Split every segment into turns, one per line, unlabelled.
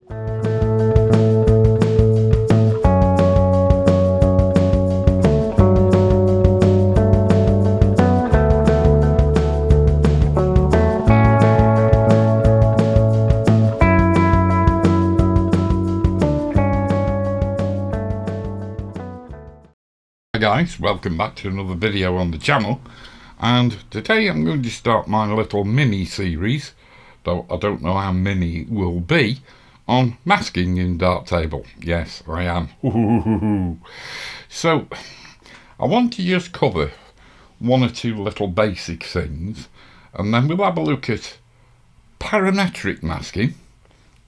Hi guys, welcome back to another video on the channel, and today I'm going to start my little mini series, though I don't know how many it will be, on masking in Darktable. Yes, I am. So I want to just cover one or two little basic things, and then we'll have a look at parametric masking,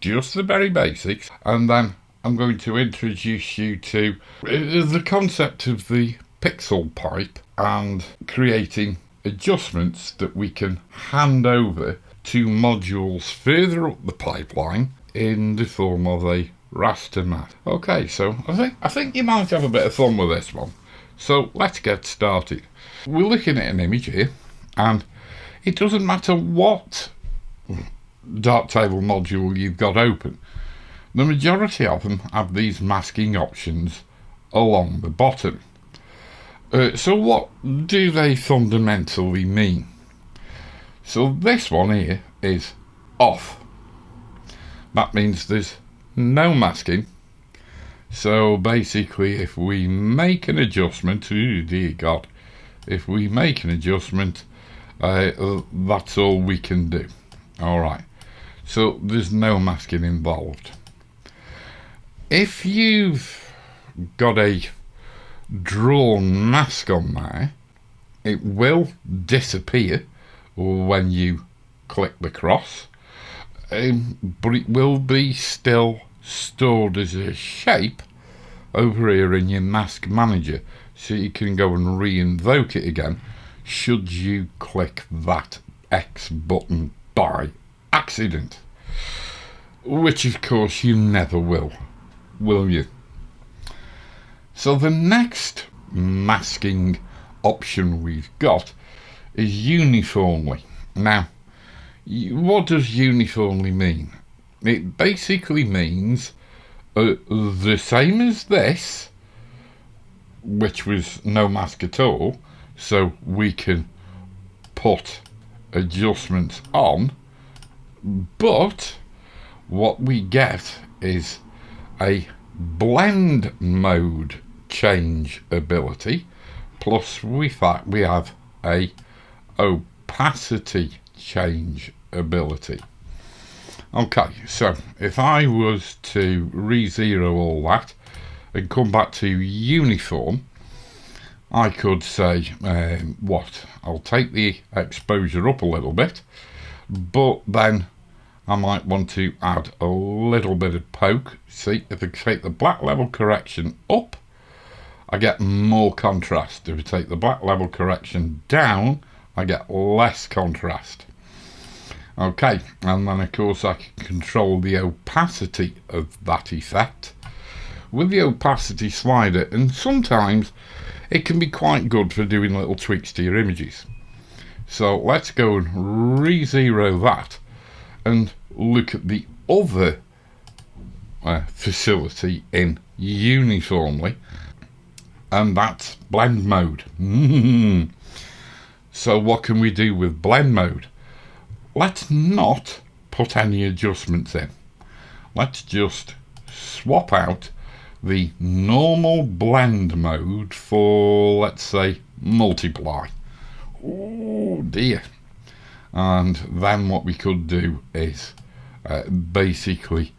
just the very basics, and then I'm going to introduce you to the concept of the pixel pipe and creating adjustments that we can hand over to modules further up the pipeline in the form of a raster mask. Okay, so I think you might have a bit of fun with this one. So let's get started. We're looking at an image here, and it doesn't matter what Darktable module you've got open. The majority of them have these masking options along the bottom. So what do they fundamentally mean? So this one here is off. That means there's no masking. So basically if we make an adjustment, oh dear God, if we make an adjustment, that's all we can do. Alright, so there's no masking involved. If you've got a drawn mask on there, it will disappear when you click the cross, but it will be still stored as a shape over here in your mask manager, so you can go and re-invoke it again should you click that X button by accident, which of course you never will you? So the next masking option we've got is uniformly. Now, what does uniformly mean? It basically means the same as this, which was no mask at all, so we can put adjustments on, but what we get is a blend mode change ability, plus we have a opacity change ability. Okay, so if I was to re-zero all that and come back to uniform, I could say I'll take the exposure up a little bit, but then I might want to add a little bit of poke. See, if I take the black level correction up, I get more contrast. If I take the black level correction down, I get less contrast. Okay, and then of course I can control the opacity of that effect with the opacity slider, and sometimes it can be quite good for doing little tweaks to your images. So let's go and re-zero that and look at the other facility in uniformly, and that's blend mode. So what can we do with blend mode? Let's not put any adjustments in. Let's just swap out the normal blend mode for, let's say, multiply. Oh dear. And then what we could do is basically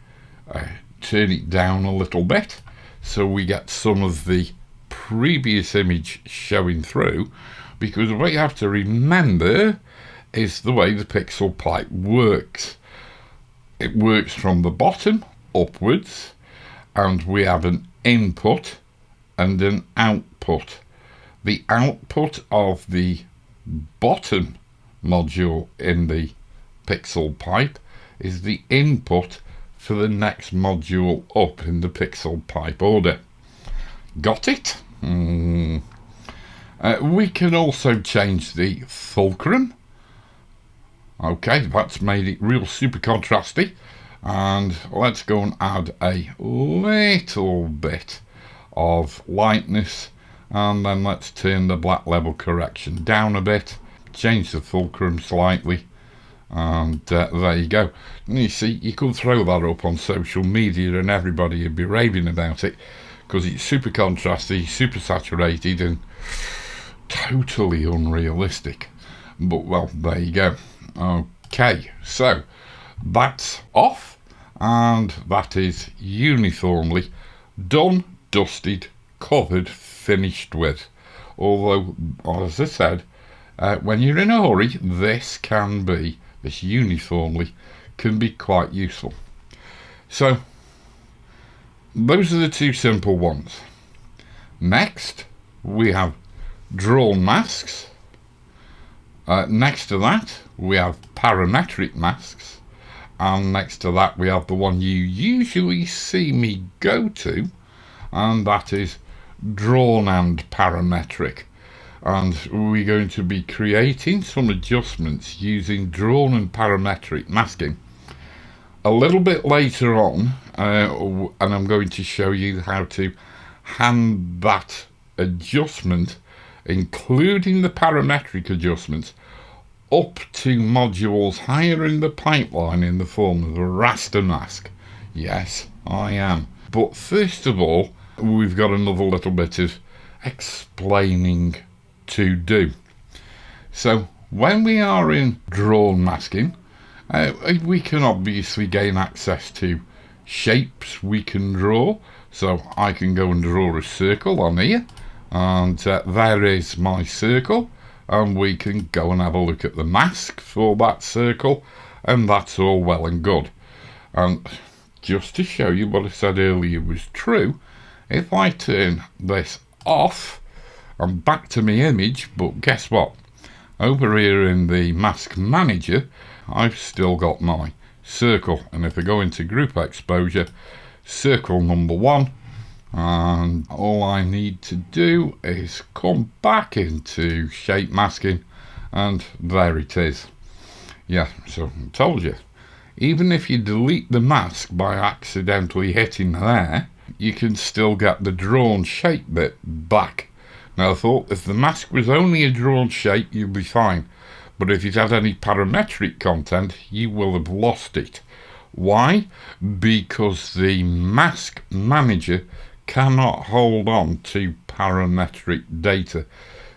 turn it down a little bit so we get some of the previous image showing through, because what you have to remember is the way the pixel pipe works. It works from the bottom upwards, and we have an input and an output. The output of the bottom module in the pixel pipe is the input for the next module up in the pixel pipe order. Got it? We can also change the fulcrum. Okay, that's made it real super contrasty, And let's go and add a little bit of lightness, and then let's turn the black level correction down a bit, change the fulcrum slightly, and there you go. And you see, you could throw that up on social media and everybody would be raving about it, because it's super contrasty, super saturated, and totally unrealistic. But well, there you go. Okay, so that's off, and that is uniformly done, dusted, covered, finished with. Although, as I said, when you're in a hurry, this uniformly can be quite useful. So those are the two simple ones. Next we have drawn masks. Next to that we have parametric masks, and next to that we have the one you usually see me go to, and that is drawn and parametric. And we're going to be creating some adjustments using drawn and parametric masking a little bit later on, and I'm going to show you how to hand that adjustment, including the parametric adjustments, up to modules higher in the pipeline in the form of a raster mask. Yes, I am. But first of all, we've got another little bit of explaining to do. So when we are in drawn masking, we can obviously gain access to shapes we can draw. So I can go and draw a circle on here, and there is my circle, and we can go and have a look at the mask for that circle, and that's all well and good. And just to show you what I said earlier was true, if I turn this off, I'm back to my image, but guess what? Over here in the mask manager, I've still got my circle, and if I go into group exposure, circle number 1, and all I need to do is come back into shape masking, and there it is. Yeah, so I told you, even if you delete the mask by accidentally hitting there, you can still get the drawn shape bit back. Now I thought if the mask was only a drawn shape, you'd be fine, but if it had any parametric content, you will have lost it. Why? Because the mask manager cannot hold on to parametric data.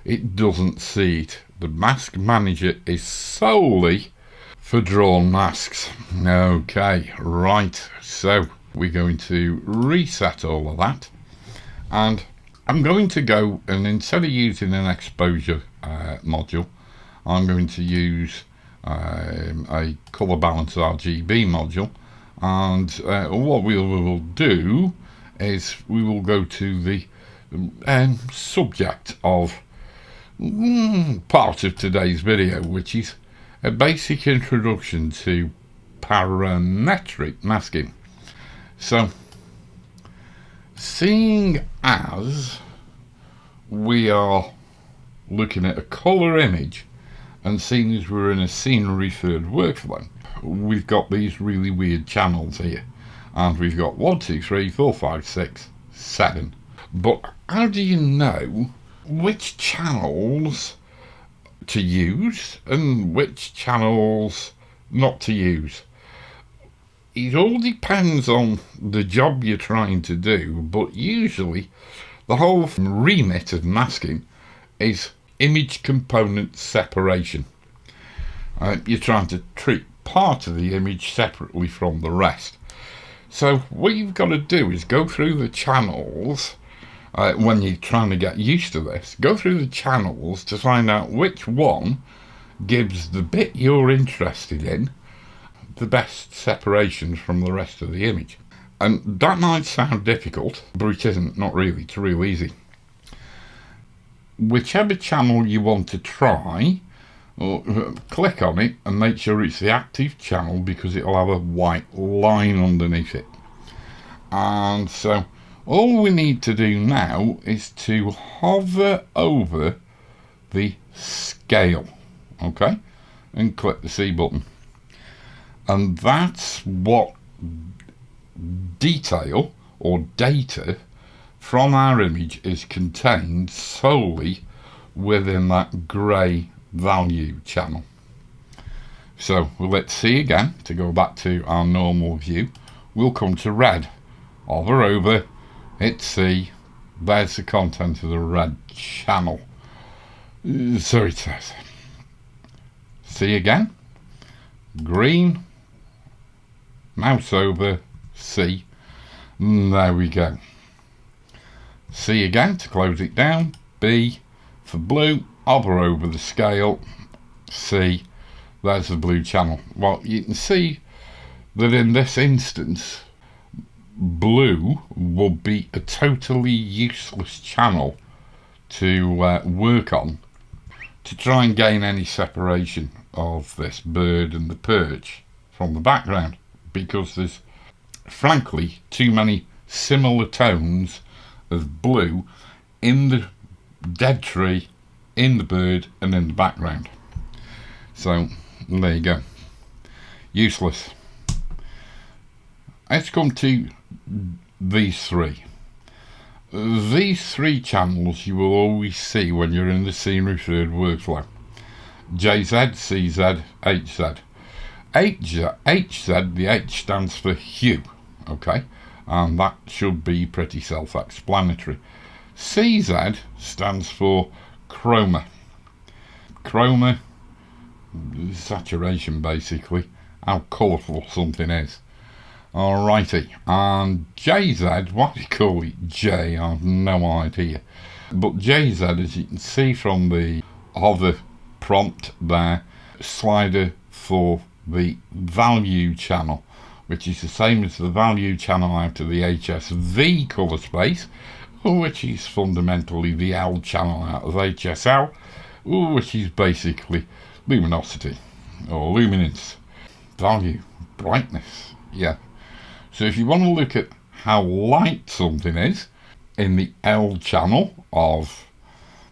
It doesn't see it. The mask manager is solely for drawn masks. Okay, right, so we're going to reset all of that, and I'm going to go, and instead of using an exposure module, I'm going to use a color balance RGB module, and what we will do is we will go to the subject of part of today's video, which is a basic introduction to parametric masking. So, seeing as we are looking at a color image, and seeing as we're in a scenery third workflow, we've got these really weird channels here, and we've got 1, 2, 3, 4, 5, 6, 7. But how do you know which channels to use and which channels not to use? It all depends on the job you're trying to do, but usually the whole remit of masking is image component separation. You're trying to treat part of the image separately from the rest. So what you've got to do is go through the channels, when you're trying to get used to this, go through the channels to find out which one gives the bit you're interested in the best separation from the rest of the image. And that might sound difficult, but it isn't, not really, it's real easy. Whichever channel you want to try, click on it and make sure it's the active channel, because it'll have a white line underneath it. And so all we need to do now is to hover over the scale, okay, and click the C button. And that's what detail or data from our image is contained solely within that grey value channel. So let's see again, to go back to our normal view, we'll come to red, hover over, hit C, there's the content of the red channel. So it says, C again, green, mouse over, C, there we go. C again to close it down, B for blue, hover over the scale, C, there's the blue channel. Well, you can see that in this instance, blue would be a totally useless channel to work on to try and gain any separation of this bird and the perch from the background, because there's frankly too many similar tones of blue in the dead tree, in the bird and in the background. So there you go, useless. Let's come to these three. These three channels you will always see when you're in the scene referred workflow: JZ, CZ, HZ. HZ, the H stands for hue, okay, and that should be pretty self-explanatory. CZ stands for chroma. Chroma, saturation basically, how colourful something is. Alrighty, and JZ, what do you call it? J, I have no idea. But JZ, as you can see from the hover prompt there, slider for the value channel, which is the same as the value channel out of the HSV colour space, which is fundamentally the L channel out of HSL, which is basically luminosity or luminance, value, brightness, yeah. So if you want to look at how light something is in the L channel of,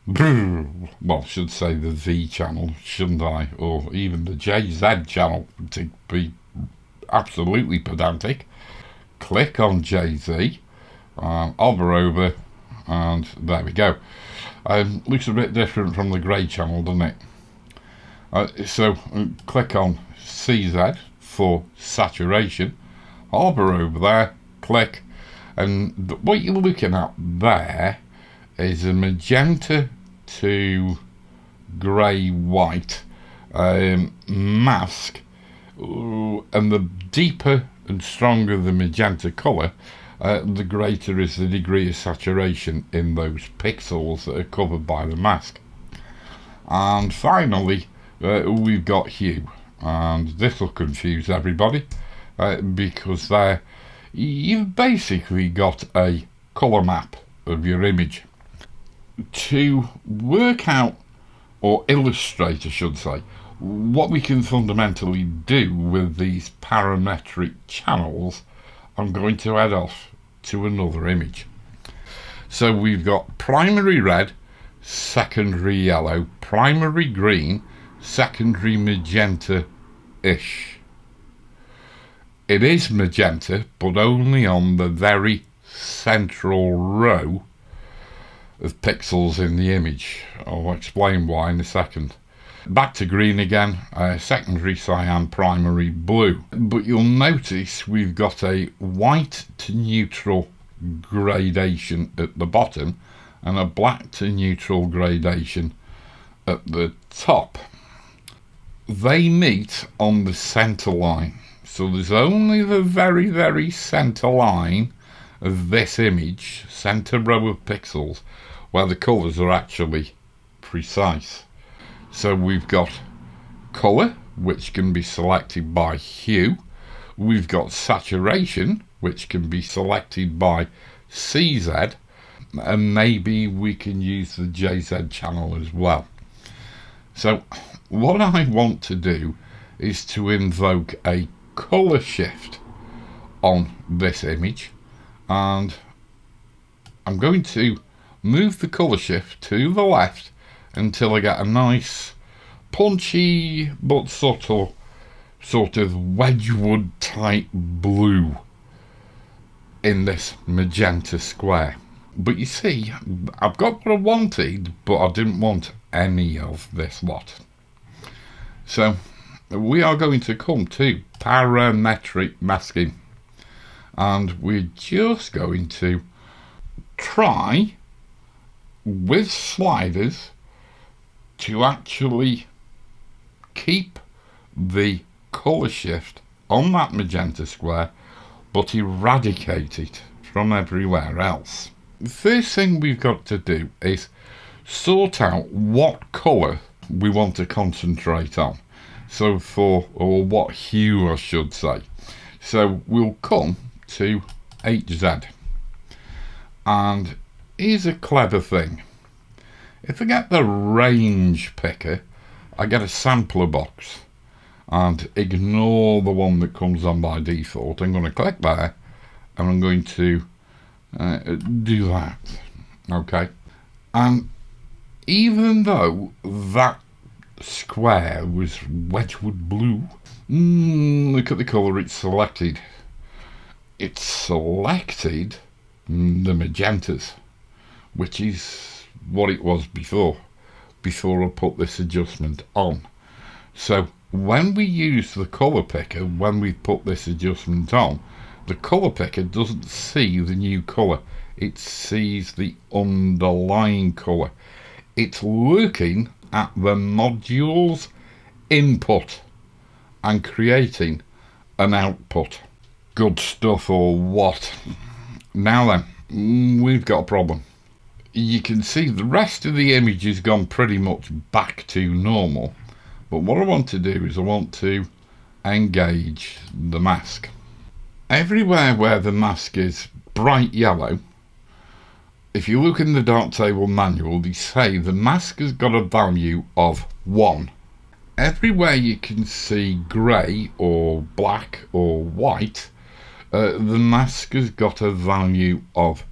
well, I should say the V channel, shouldn't I? Or even the JZ channel, to be absolutely pedantic. Click on JZ, hover over, and there we go. Looks a bit different from the grey channel, doesn't it? So click on CZ for saturation, hover over there, click, and what you're looking at there is a magenta to grey white mask, and the deeper and stronger the magenta colour, the greater is the degree of saturation in those pixels that are covered by the mask. And finally we've got hue, and this will confuse everybody because there you've basically got a colour map of your image. To work out, or illustrate I should say, what we can fundamentally do with these parametric channels, I'm going to head off to another image. So we've got primary red, secondary yellow, primary green, secondary magenta-ish. It is magenta, but only on the very central row of pixels in the image. I'll explain why in a second. Back to green again, secondary cyan, primary blue. But you'll notice we've got a white to neutral gradation at the bottom and a black to neutral gradation at the top. They meet on the center line. So there's only the very, very center line of this image, center row of pixels, where the colours are actually precise. So we've got colour, which can be selected by hue. We've got saturation, which can be selected by CZ, and maybe we can use the JZ channel as well. So what I want to do is to invoke a colour shift on this image, and I'm going to move the colour shift to the left until I get a nice punchy but subtle sort of Wedgwood type blue in this magenta square. But you see, I've got what I wanted, but I didn't want any of this lot. So we are going to come to parametric masking, and we're just going to try with sliders to actually keep the colour shift on that magenta square but eradicate it from everywhere else. The first thing we've got to do is sort out what colour we want to concentrate on. So or what hue I should say. So we'll come to HZ. And here's a clever thing. If I get the range picker, I get a sampler box. And ignore the one that comes on by default. I'm going to click there and I'm going to do that. Okay. And even though that square was Wedgwood blue, look at the colour it's selected. It's selected the magentas, which is what it was before I put this adjustment on. So when we use the colour picker, when we put this adjustment on, the colour picker doesn't see the new colour, it sees the underlying colour. It's looking at the module's input and creating an output. Good stuff or what? Now then, we've got a problem. You can see the rest of the image has gone pretty much back to normal. But what I want to do is I want to engage the mask. Everywhere where the mask is bright yellow, if you look in the Darktable manual, they say the mask has got a value of 1. Everywhere you can see grey or black or white, the mask has got a value of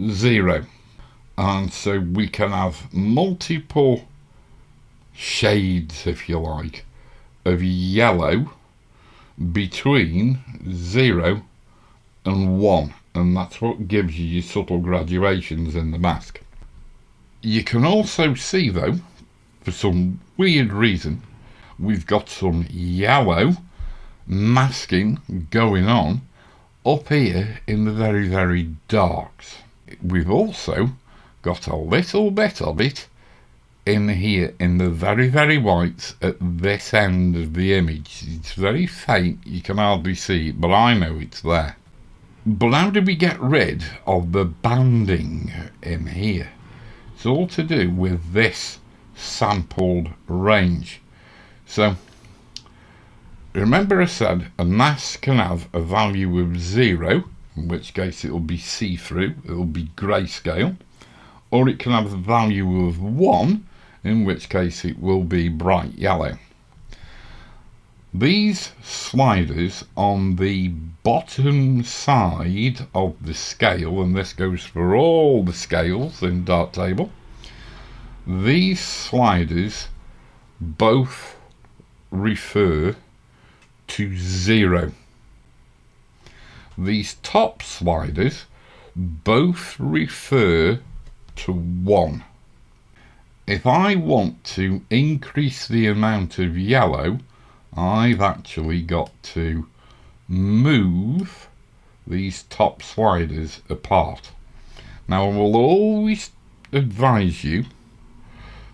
0. And so we can have multiple shades, if you like, of yellow between 0 and 1, and that's what gives you your subtle graduations in the mask. You can also see, though, for some weird reason, we've got some yellow masking going on up here in the very, very darks. We've also got a little bit of it in here in the very, very whites at this end of the image. It's very faint, you can hardly see it, but I know it's there. But how do we get rid of the banding in here? It's all to do with this sampled range. So remember I said a mask can have a value of 0, in which case it will be see-through, it will be grayscale, or it can have a value of 1, in which case it will be bright yellow. These sliders on the bottom side of the scale, and this goes for all the scales in Darktable, these sliders both refer to 0. These top sliders both refer to 1. If I want to increase the amount of yellow, I've actually got to move these top sliders apart. Now I will always advise you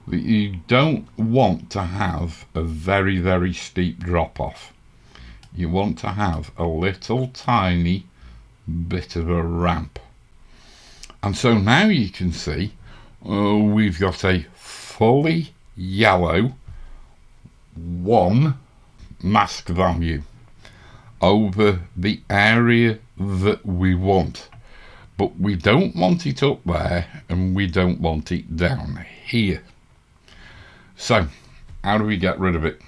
that you don't want to have a very, very steep drop off. You want to have a little tiny bit of a ramp. And so now you can see we've got a fully yellow 1 mask value over the area that we want, but we don't want it up there and we don't want it down here. So how do we get rid of it?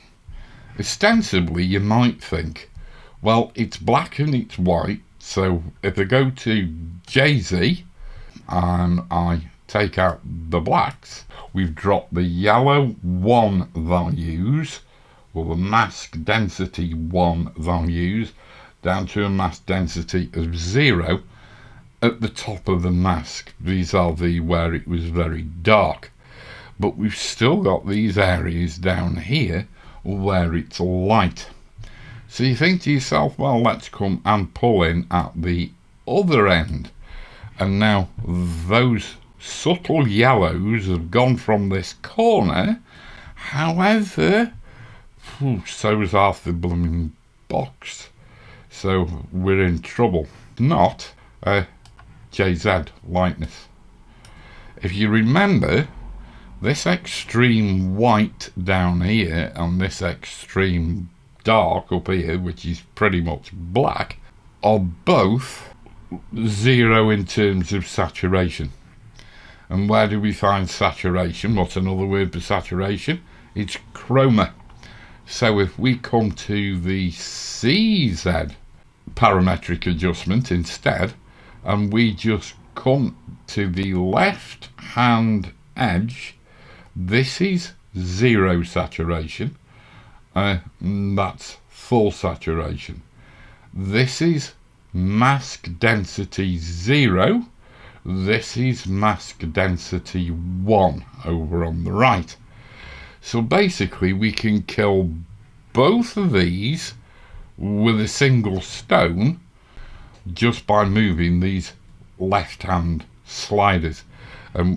Ostensibly you might think, well, it's black and it's white, so if I go to JZ and I take out the blacks, we've dropped the yellow 1 values the mask density 1 values down to a mask density of 0 at the top of the mask, vis-a-vis where it was very dark. But we've still got these areas down here where it's light. So you think to yourself, well, let's come and pull in at the other end. And now those subtle yellows have gone from this corner. However, so's half the blooming box. So we're in trouble. Not a JZ lightness. If you remember, this extreme white down here and this extreme dark up here, which is pretty much black, are both 0 in terms of saturation. And where do we find saturation? What's another word for saturation? It's chroma. So if we come to the CZ parametric adjustment instead, and we just come to the left hand edge, this is 0 saturation. That's full saturation. This is mask density 0. This is mask density 1 over on the right. So basically we can kill both of these with a single stone just by moving these left hand sliders.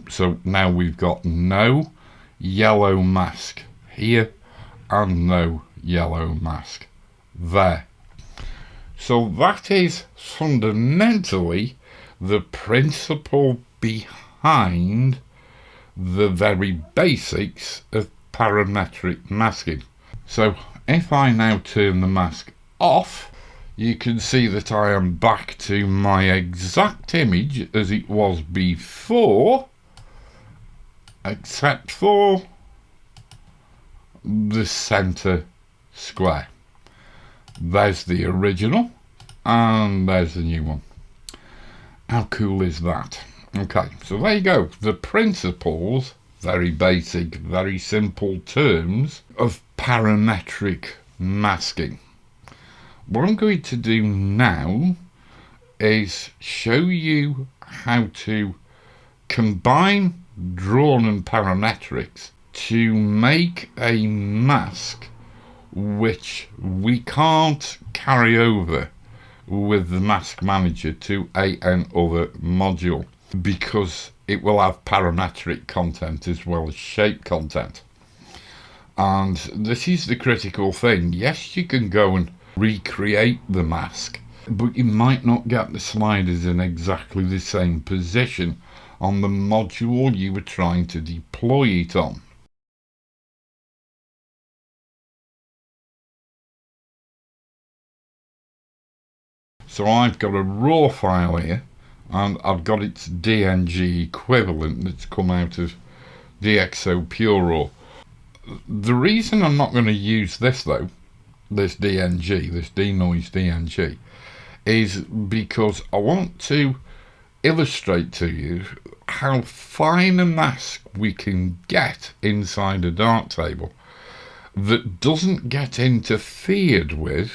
So now we've got no yellow mask here and no yellow mask there. So that is fundamentally the principle behind the very basics of parametric masking. So if I now turn the mask off, you can see that I am back to my exact image as it was before, except for the center square. There's the original and there's the new one. How cool is that? Okay, so there you go. The principles, very basic, very simple terms of parametric masking. What I'm going to do now is show you how to combine drawn and parametrics to make a mask which we can't carry over with the mask manager to another module, because it will have parametric content as well as shape content. And this is the critical thing. Yes, you can go and recreate the mask, but you might not get the sliders in exactly the same position on the module you were trying to deploy it on. So I've got a raw file here and I've got its DNG equivalent that's come out of DxO Pure Raw. The reason I'm not going to use this though, this DNG, this denoise DNG, is because I want to illustrate to you how fine a mask we can get inside a Darktable that doesn't get interfered with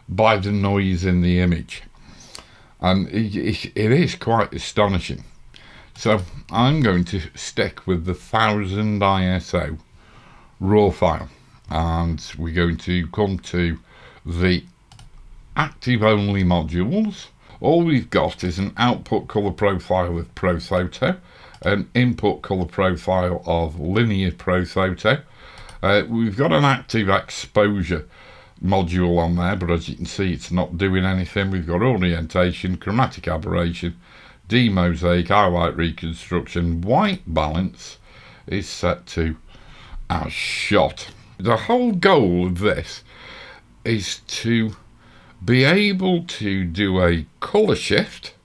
by the noise in the image. And it is quite astonishing. So I'm going to stick with the 1000 ISO raw file, and we're going to come to the active only modules. All we've got is an output color profile of ProPhoto, an input color profile of linear ProPhoto. We've got an active exposure module on there, but as you can see it's not doing anything. We've got orientation, chromatic aberration, demosaic, highlight reconstruction, white balance is set to as shot. The whole goal of this is to be able to do a color shift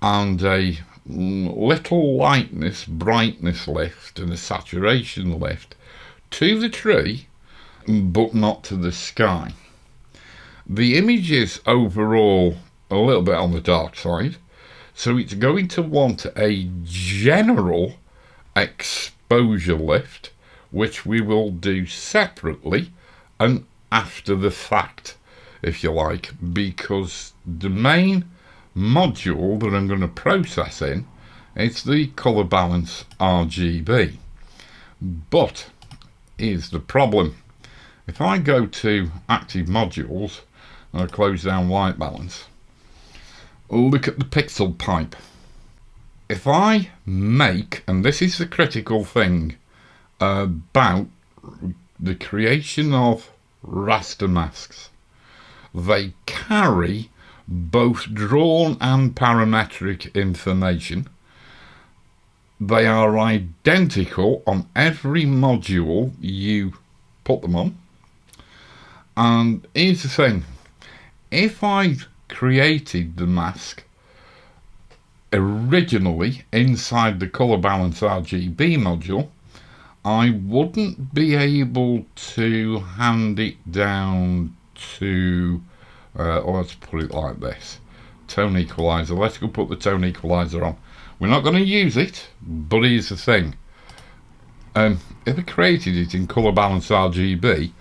and a little lightness, brightness lift and a saturation lift to the tree, but not to the sky. The image is overall a little bit on the dark side, so it's going to want a general exposure lift, which we will do separately an after the fact, if you like, because the main module that I'm going to process in is the color balance RGB. But here's the problem. If I go to active modules and I close down white balance, look at the pixel pipe. If I make, and this is the critical thing about the creation of raster masks, they carry both drawn and parametric information. They are identical on every module you put them on. And here's the thing, if I created the mask originally inside the color balance RGB module, I wouldn't be able to hand it down to, let's put it like this, tone equalizer. Let's go put the tone equalizer on. We're not going to use it, but here's the thing. If I created it in color balance RGB,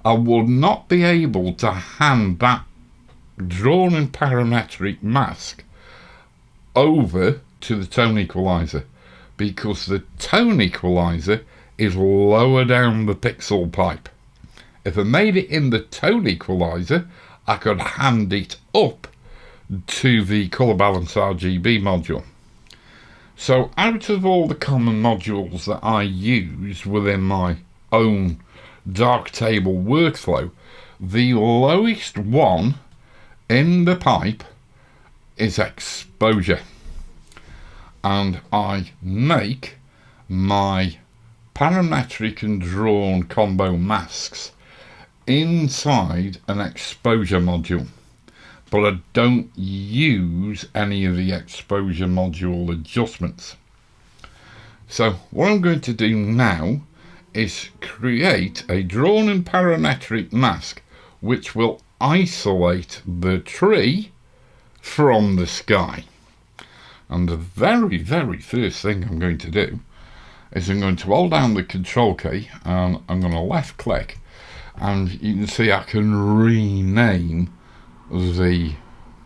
I would not be able to hand that drawn and parametric mask over to the tone equalizer, because the tone equalizer is lower down the pixel pipe. If I made it in the tone equalizer, I could hand it up to the color balance RGB module. So out of all the common modules that I use within my own Darktable workflow, the lowest one in the pipe is exposure, and I make my parametric and drawn combo masks inside an exposure module, but I don't use any of the exposure module adjustments. So what I'm going to do now is create a drawn and parametric mask which will isolate the tree from the sky. And the very first thing I'm going to do is I'm going to hold down the control key and I'm going to left click, and you can see I can rename the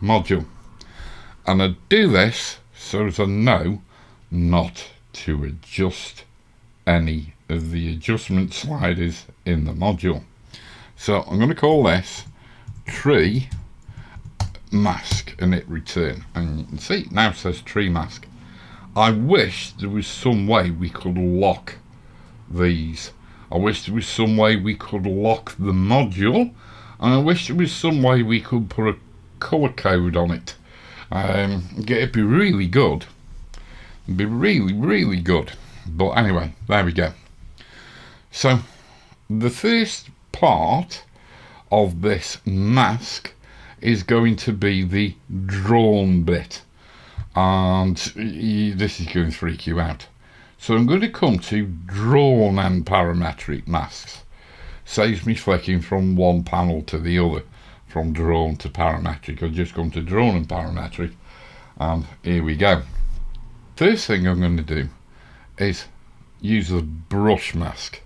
module, and I do this so as I know not to adjust any of the adjustment sliders in the module. So I'm going to call this tree mask and hit return, and you can see it now says tree mask. I wish there was some way we could lock these. I wish there was some way we could lock the module, and I wish there was some way we could put a color code on it. It'd be really good. It'd be really good. But anyway, there we go. So the first part of this mask is going to be the drawn bit, and this is going to freak you out. So I'm going to come to drawn and parametric masks. Saves me flicking from one panel to the other, from drawn to parametric. I'll just come to drawn and parametric, and here we go. First thing I'm going to do is use the brush mask,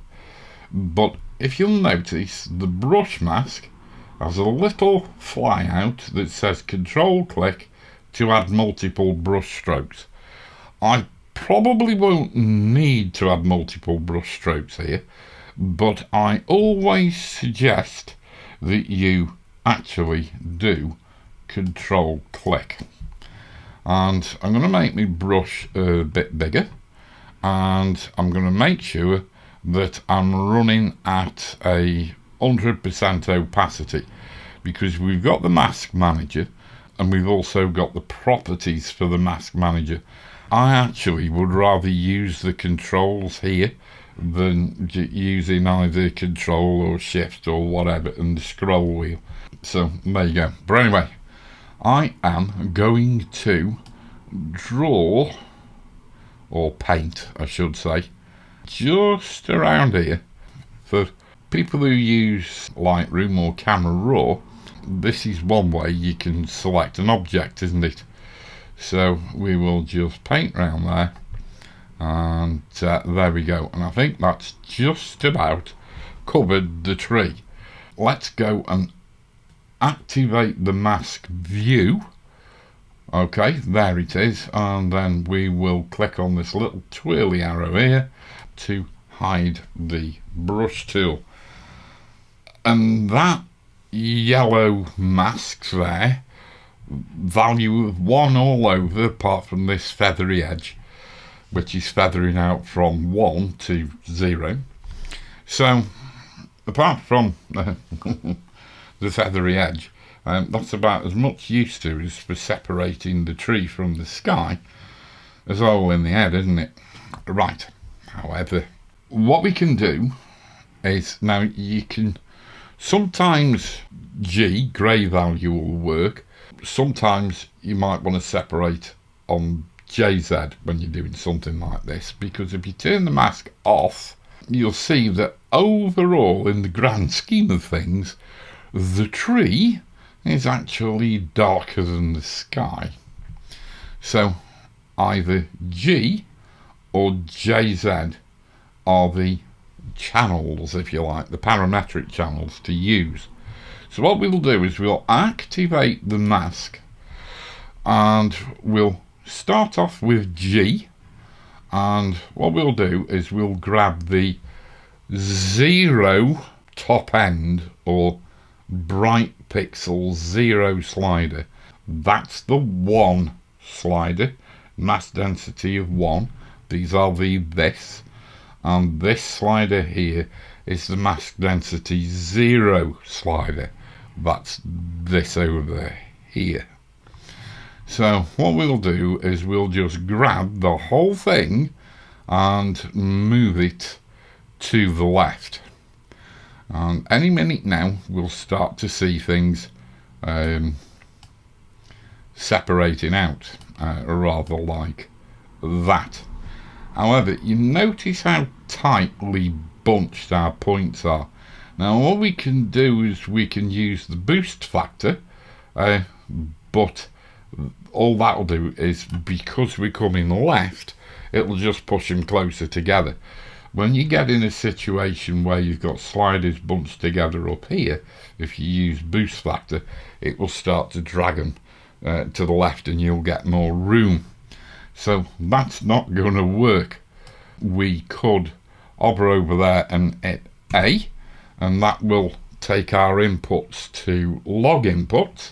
but if you'll notice, the brush mask has a little fly out that says control click to add multiple brush strokes. I probably won't need to add multiple brush strokes here, but I always suggest that you actually do control click. And I'm going to make my brush a bit bigger, and I'm going to make sure that I'm running at a 100% opacity, because we've got the mask manager and we've also got the properties for the mask manager. I actually would rather use the controls here than using either control or shift or whatever and the scroll wheel. So there you go. But anyway, I am going to draw, or paint I should say, just around here. For people who use Lightroom or Camera Raw, this is one way you can select an object, isn't it? So we will just paint around there, and there we go. And I think that's just about covered the tree. let's go and activate the mask view. Okay, there it is, and then we will click on this little twirly arrow here to hide the brush tool. And that yellow mask there, value of 1 all over, apart from this feathery edge, which is feathering out from 1 to 0. So, apart from the feathery edge, that's about as much use to as for separating the tree from the sky as all in the head, isn't it? Right. However, what we can do is, now you can, sometimes grey value will work. Sometimes you might want to separate on JZ when you're doing something like this, because if you turn the mask off, you'll see that overall, in the grand scheme of things, the tree is actually darker than the sky. So either G or JZ are the channels, if you like, the parametric channels to use. So what we'll do is we'll activate the mask, and we'll start off with G, and what we'll do is we'll grab the 0 top end, or bright pixel 0 slider. That's the 1 slider, mask density of 1. These are the this, and this slider here is the mask density 0 slider. That's this over there here. So what we'll do is we'll just grab the whole thing and move it to the left. And any minute now we'll start to see things separating out, rather like that. However, you notice how tightly bunched our points are. Now what we can do is we can use the boost factor, but all that'll do is, because we're coming left, it'll just push them closer together. When you get in a situation where you've got sliders bunched together up here, if you use boost factor, it will start to drag them to the left, and you'll get more room. So that's not going to work. We could hover over there and hit A, and that will take our inputs to log inputs.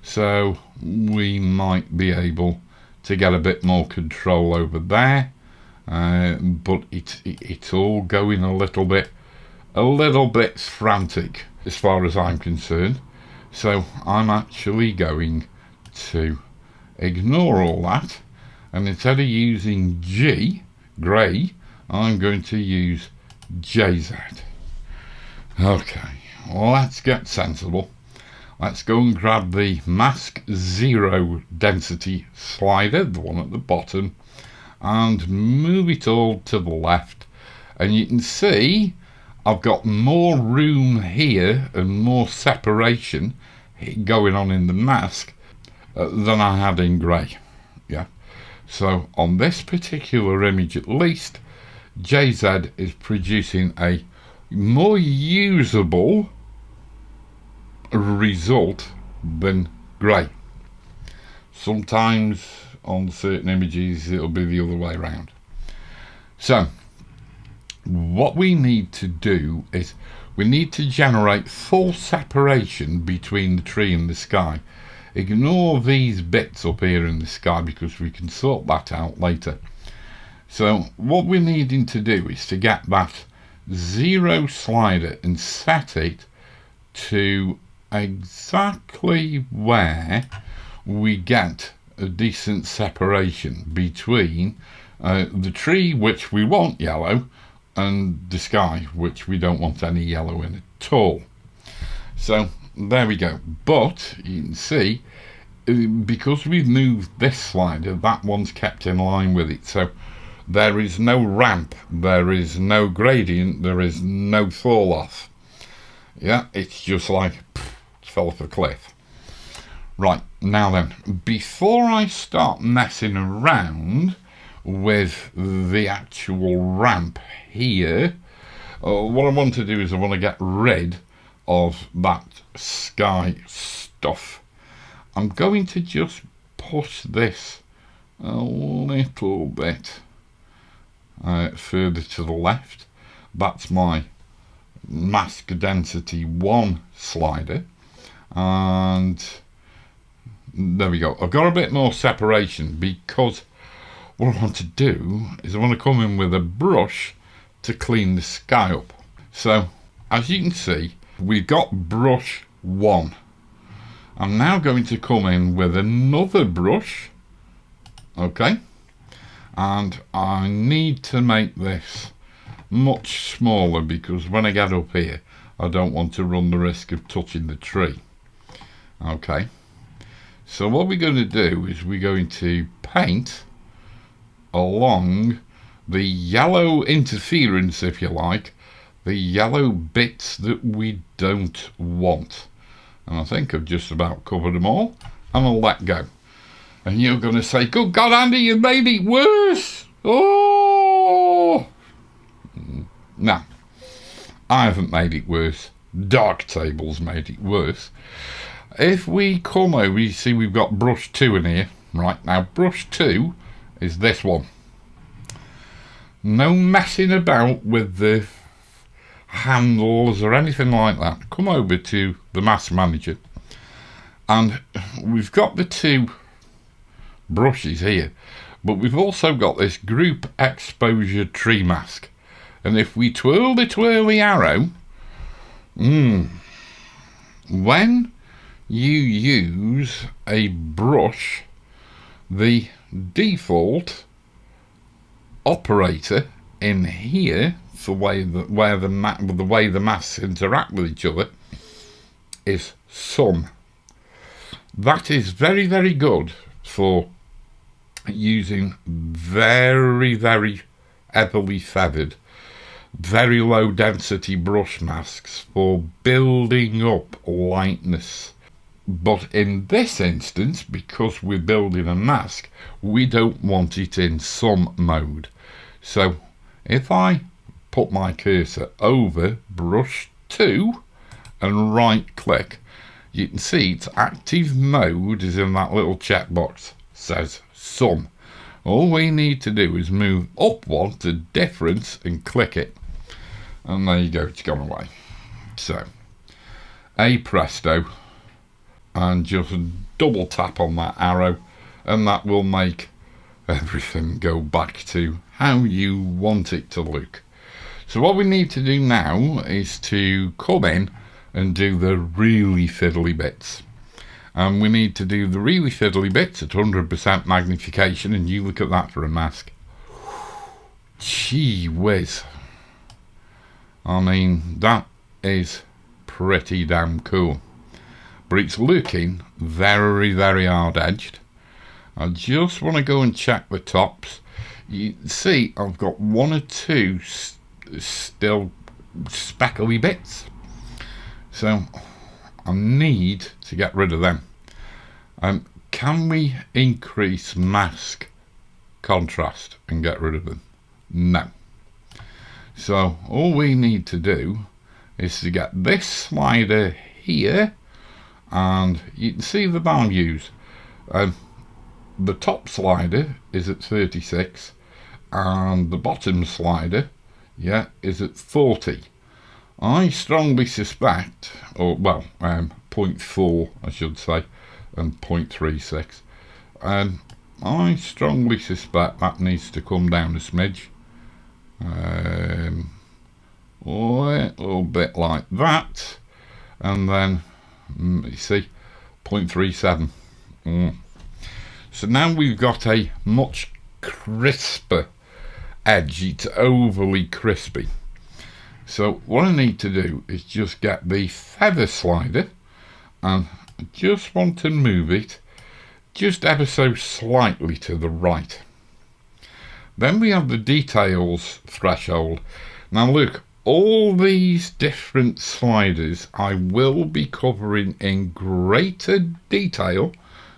So we might be able to get a bit more control over there. But it's all going a little bit frantic as far as I'm concerned. So I'm actually going to ignore all that, and instead of using G, grey, I'm going to use JZ. Okay, well, let's get sensible. Let's go and grab the mask 0 density slider, the one at the bottom, and move it all to the left. And you can see I've got more room here and more separation going on in the mask than I had in grey. Yeah. So on this particular image at least, JZ is producing a more usable result than grey. Sometimes on certain images it'll be the other way around. So what we need to do is we need to generate full separation between the tree and the sky. Ignore these bits up here in the sky, because we can sort that out later. So what we're needing to do is to get that 0 slider and set it to exactly where we get a decent separation between the tree, which we want yellow, and the sky, which we don't want any yellow in at all. So there we go. But you can see, because we've moved this slider, that one's kept in line with it. So there is no ramp, there is no gradient, there is no fall off. Yeah, it's just like fell off a cliff. Right, now then, before I start messing around with the actual ramp here, what I want to do is I want to get rid of that sky stuff, I'm going to just push this a little bit further to the left. That's my mask density 1 slider, and there we go. I've got a bit more separation because what I want to do is I want to come in with a brush to clean the sky up. So as you can see, we've got brush 1. I'm now going to come in with another brush, okay, and I need to make this much smaller because when I get up here I don't want to run the risk of touching the tree. Okay, so what we're going to do is we're going to paint along the yellow interference, if you like, the yellow bits that we don't want. And I think I've just about covered them all, and I'll let go. And you're going to say, good God, Andy, you made it worse. Oh! No, I haven't made it worse. Darktable's made it worse. If we come over, you see we've got brush 2 in here. Right, now brush 2 is this one. No messing about with the handles or anything like that. Come over to the mask manager, and we've got the 2 brushes here, but we've also got this group exposure tree mask. And if we twirl the arrow, when you use a brush, the default operator in here for the way the masks interact with each other is sum. That is very, very good for using very, very heavily feathered, very low density brush masks for building up lightness. But in this instance, because we're building a mask, we don't want it in sum mode. So if I put my cursor over brush 2 and right click, you can see its active mode is in that little checkbox, says sum. All we need to do is move up one to difference and click it, and there you go, it's gone away. So a presto, and just double tap on that arrow, and that will make everything go back to how you want it to look. So what we need to do now is to come in and do the really fiddly bits. And we need to do the really fiddly bits at 100% magnification, and you look at that for a mask. Gee whiz. I mean, that is pretty damn cool. But it's looking very, very hard-edged. I just want to go and check the tops. You see, I've got 1 or 2 still speckly bits. So I need to get rid of them. Can we increase mask contrast and get rid of them? No. So all we need to do is to get this slider here, and you can see the values. The top slider is at 36 and the bottom slider, yeah, is at 40. I strongly suspect, or well, 0.4 I should say, and 0.36. I strongly suspect that needs to come down a smidge. A little bit like that, and then you see 0.37. So now we've got a much crisper edge. It's overly crispy. So what I need to do is just get the feather slider, and I just want to move it just ever so slightly to the right. Then we have the details threshold. Now look, all these different sliders I will be covering in greater detail,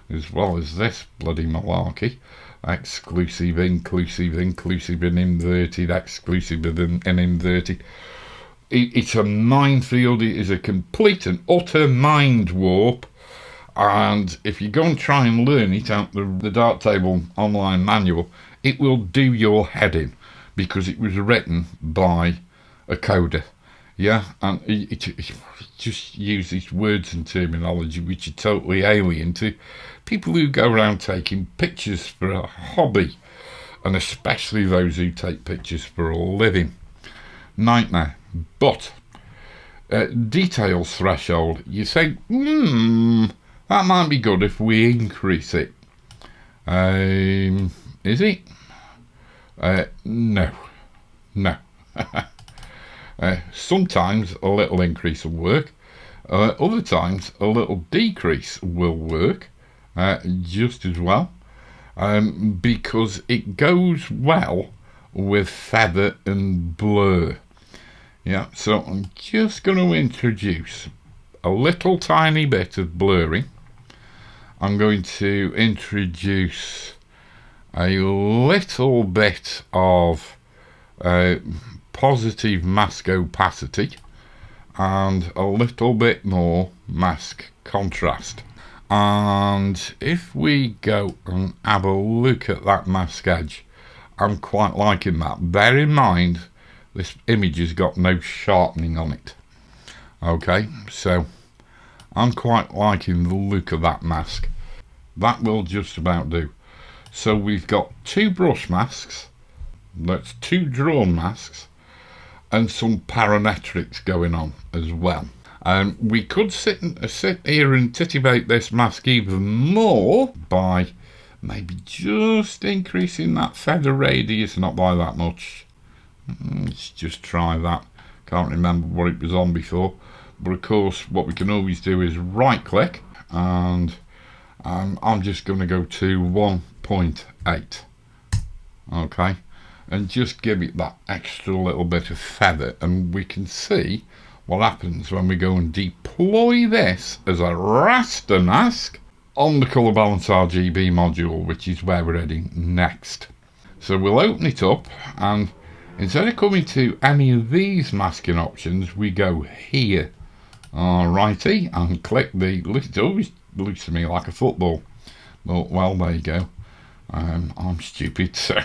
as well as this bloody malarkey. Exclusive, inclusive, inclusive and inverted, exclusive and inverted. it's a minefield. It is a complete and utter mind warp. And if you go and try and learn it out the Darktable online manual, it will do your head in, because it was written by a coder. Yeah, and it just uses words and terminology which are totally alien to people who go around taking pictures for a hobby, and especially those who take pictures for a living. Nightmare. But details threshold, you think, that might be good if we increase it. Is it? No. Sometimes a little increase will work. Other times a little decrease will work just as well, because it goes well with feather and blur. Yeah, so I'm just going to introduce a little tiny bit of blurring. I'm going to introduce a little bit of positive mask opacity and a little bit more mask contrast. And if we go and have a look at that mask edge, I'm quite liking that. Bear in mind, this image has got no sharpening on it. Okay, so I'm quite liking the look of that mask. That will just about do. So we've got 2 brush masks, that's 2 drawn masks, and some parametrics going on as well. We could sit here and titillate this mask even more by maybe just increasing that feather radius, not by that much. Let's just try that. Can't remember what it was on before, but of course what we can always do is right click, and I'm just going to go to 1.8. okay, and just give it that extra little bit of feather, and we can see what happens when we go and deploy this as a raster mask on the Colour Balance RGB module, which is where we're heading next. So we'll open it up, and instead of coming to any of these masking options, we go here, alrighty, and click the, it always looks to me like a football, but well, there you go. I'm stupid, so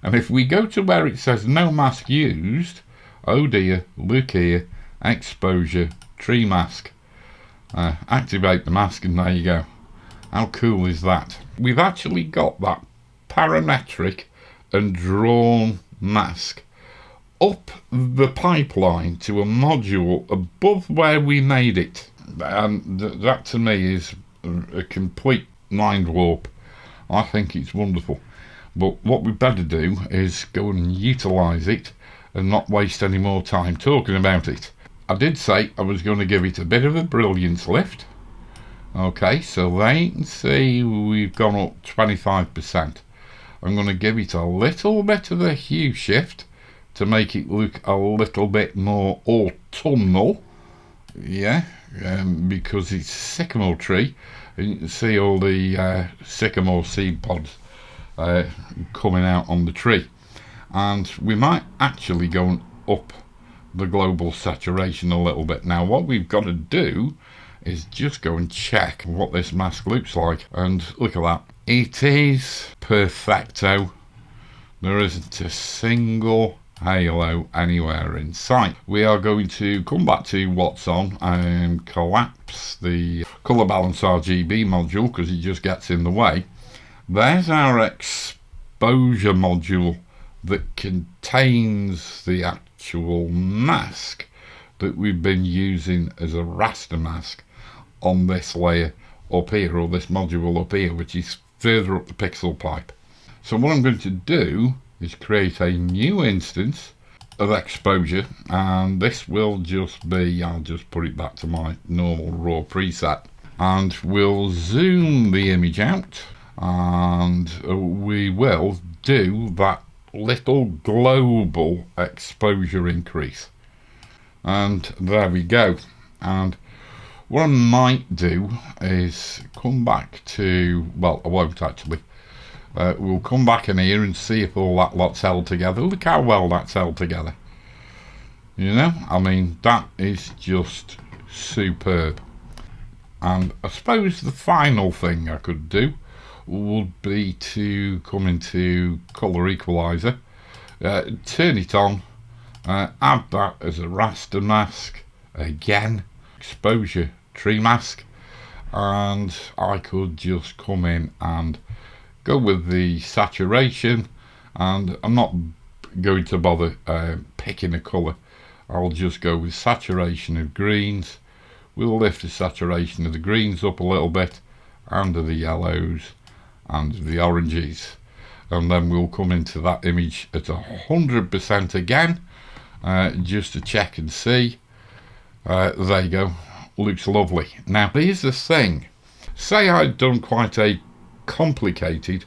and if we go to where it says no mask used, oh dear, look here, exposure, tree mask, activate the mask, and there you go. How cool is that? We've actually got that parametric and drawn mask up the pipeline to a module above where we made it, and that to me is a complete mind warp. I think it's wonderful, but what we better do is go and utilize it and not waste any more time talking about it. I did say I was going to give it a bit of a brilliance lift. Okay, so there you can see we've gone up 25%. I'm going to give it a little bit of a hue shift to make it look a little bit more autumnal. Yeah, because it's a sycamore tree, and you can see all the sycamore seed pods coming out on the tree. And we might actually go up the global saturation a little bit. Now what we've got to do is just go and check what this mask looks like, and look at that, it is perfecto. There isn't a single halo anywhere in sight. We are going to come back to what's on and collapse the Colour Balance RGB module because it just gets in the way. There's our exposure module that contains the actual mask that we've been using as a raster mask on this layer up here, or this module up here, which is further up the pixel pipe. So what I'm going to do is create a new instance of exposure, and this will just be, I'll just put it back to my normal raw preset, and we'll zoom the image out, and we will do that little global exposure increase, and there we go. And what I might do is come back to, well, I won't actually, we'll come back in here and see if all that lot's held together. Look how well that's held together. You know, I mean, that is just superb. And I suppose the final thing I could do would be to come into Colour Equalizer, turn it on, add that as a raster mask, again, exposure tree mask, and I could just come in and go with the saturation, and I'm not going to bother picking a colour. I'll just go with saturation of greens. We'll lift the saturation of the greens up a little bit, and of the yellows and the oranges, and then we'll come into that image at 100% again, just to check and see. There you go, looks lovely. Now here's the thing, say I'd done quite a complicated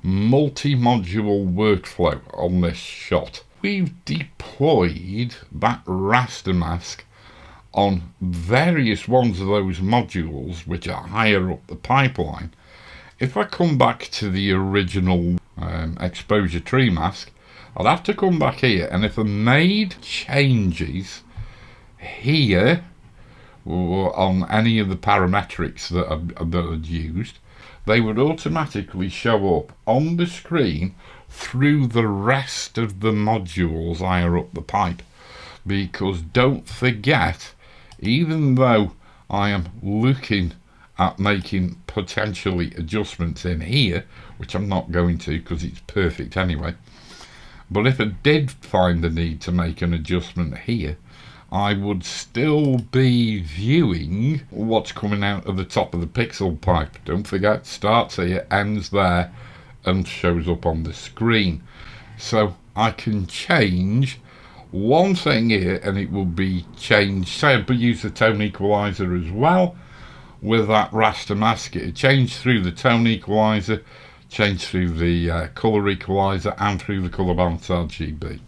multi-module workflow on this shot. We've deployed that raster mask on various ones of those modules which are higher up the pipeline. If I come back to the original exposure tree mask, I'd have to come back here, and if I made changes here or on any of the parametrics that I'd used, they would automatically show up on the screen through the rest of the modules higher up the pipe. Because don't forget, even though I am looking at making potentially adjustments in here, which I'm not going to because it's perfect anyway, but if I did find the need to make an adjustment here, I would still be viewing what's coming out of the top of the pixel pipe. Don't forget, starts here, ends there, and shows up on the screen. So I can change one thing here and it will be changed. Say I use the tone equalizer as well with that raster mask, it changed through the tone equalizer, changed through the colour equalizer, and through the colour balance RGB.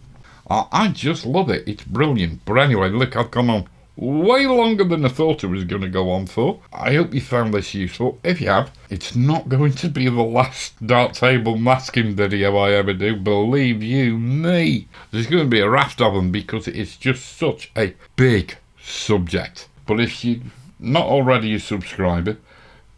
I just love it, it's brilliant. But anyway, look, I've gone on way longer than I thought I was going to go on for. I hope you found this useful. If you have, it's not going to be the last Darktable masking video I ever do, believe you me. There's going to be a raft of them because it's just such a big subject. But if you're not already a subscriber,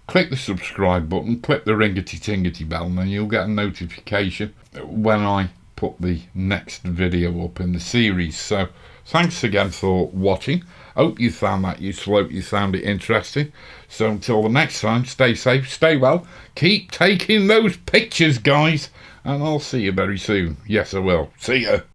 click the subscribe button, click the ringety-tingety bell, and then you'll get a notification when I put the next video up in the series. So thanks again for watching. Hope you found that useful, hope you found it interesting. So until the next time, stay safe, stay well, keep taking those pictures, guys, and I'll see you very soon. Yes, I will. See ya.